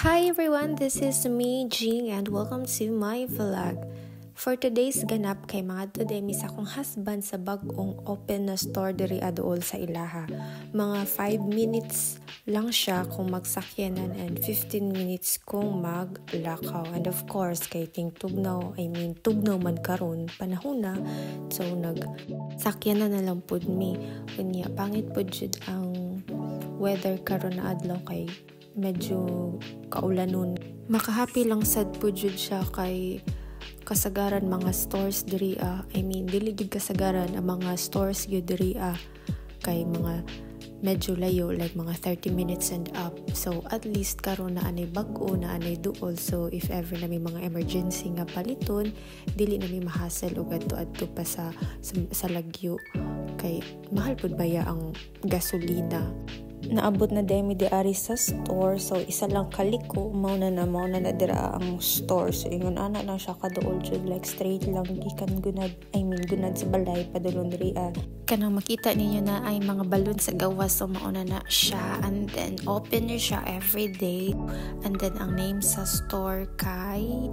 Hi everyone, this is me, Jing, and welcome to my vlog. For today's ganap kay mga today, misa akong husband sa bag-ong open na store diri adool sa ilaha. Mga 5 minutes lang siya kung magsakyanan and 15 minutes kung maglakaw. And of course, kay tugnaw man karon panahon na. So nagsakyanan na lang pud mi. Unya pangit pud jud ang weather karon na adlaw kay medyo kaulanon. Makahappy lang sad po jud siya kay kasagaran mga stores diri dili jud kasagaran ang mga stores gyud diri kay mga medyo layo like mga 30 minutes and up. So at least karon na anay bag-o na anay duol, so if ever na may mga emergency nga paliton, dili na may mahasel og adto pa sa lagyo kay mahal pud baya ang gasolina. Naabot na demi di ari sa store, so isa lang kaliko mao na dira ang store. So ingon ana lang siya kaduol jud, like straight lang gikan gunad sa balay padulong diri kanang makita ninyo na ay mga balon sa gawas, so mauna na siya, and then open na siya every day. And then ang name sa store kay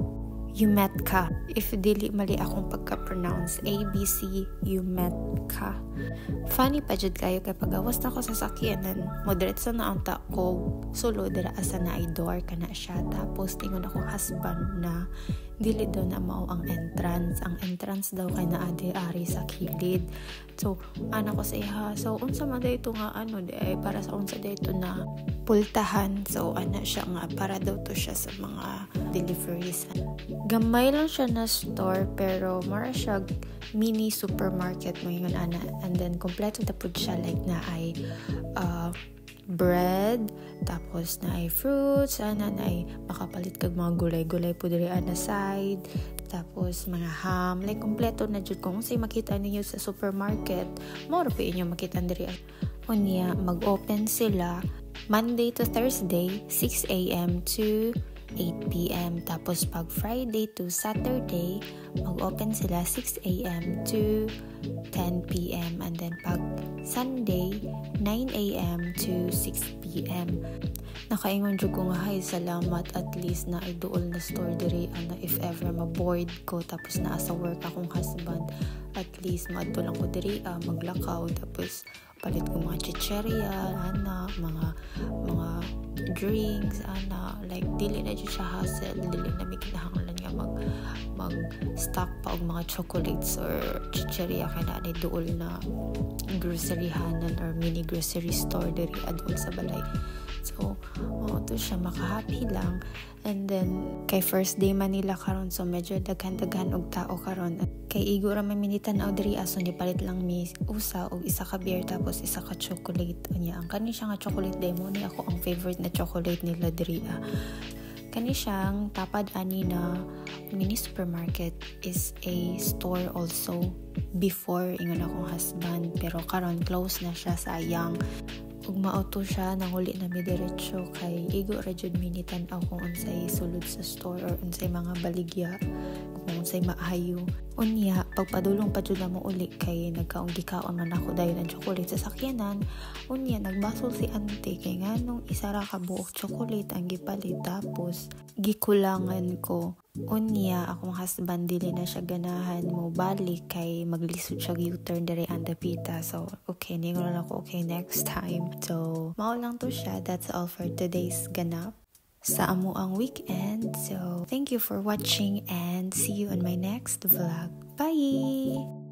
Yumetka. If dili mali akong pagka-pronounce, ABC Yumetka. Funny pa jud kayo kay pagawas na ko sa sakyanan, moderetso na ang ko solo dira asa na ay door kana siya. Tapos tingon akong husband na dili daw na mao ang entrance. Ang entrance daw kay naa ari sa kilid. So ana ko sa iha, so unsa man dayto nga ay para sa unsa dayto na pultahan. So ana siya nga para daw to siya sa mga deliveries. Gamay lang siya na store pero mara siya mini supermarket mo yun ana. And then kompleto na pud siya, like na ay bread, tapos na ay fruits, na ay makapalit kag mga gulay-gulay po diri na side, tapos mga ham, like kompleto na jud. Kung unsay makita ninyo sa supermarket, mao ra pa inyo makita diri. Unya mag-open sila Monday to Thursday 6 a.m. to 8 p.m. Tapos pag Friday to Saturday, mag-open sila 6 a.m. to 10 p.m. And then pag Sunday, 9 a.m. to 6 p.m. Nakaingon jud ko nga, hay salamat at least na iduol na store diri ana if ever ma-bored ko tapos naa sa work akong husband, at least maadto lang ko diri maglakaw, tapos palit ko mga chicheria mga drinks like dili na jud siya hassle, dili na may kinahanglan nga mag stock pa og mga chocolates or chicheria kay na ni duol na groceryhanan or mini grocery store diri adol sa balay. So to siya, makahappy lang. And then kay first day Manila karon, so medyo daghan og tao karon. Kay igo ra may minitanaw diri so nipalit lang mi usa og isa ka beer tapos isa ka chocolate. Unya ang kani siya nga chocolate demo ni ako ang favorite na chocolate nila diri kani siyang tapad ani na mini supermarket is a store also before ingon akong husband, pero karon close na siya, sayang. Ug maauto siya nanguli na mi diretso kay igo ra jud minitanaw kung unsay sulod sa store or unsay mga baligya, kung unsay maayo. Unya pagpadulong pa jud na mo uli kay nagkaon man ako dayon ang chocolate sa sakyanan. Unya nagbasol si auntie kay nganong isa ra ka buok chocolate ang gipalit, tapos gikulangan ko. Unya akong husband dili na siya ganahan mo balik kay maglisod siya U-turn diri ang dapita. So okay, ningon ako okay next time. So mao lang to siya. That's all for today's ganap sa amo ang weekend. So thank you for watching and see you on my next vlog. Bye.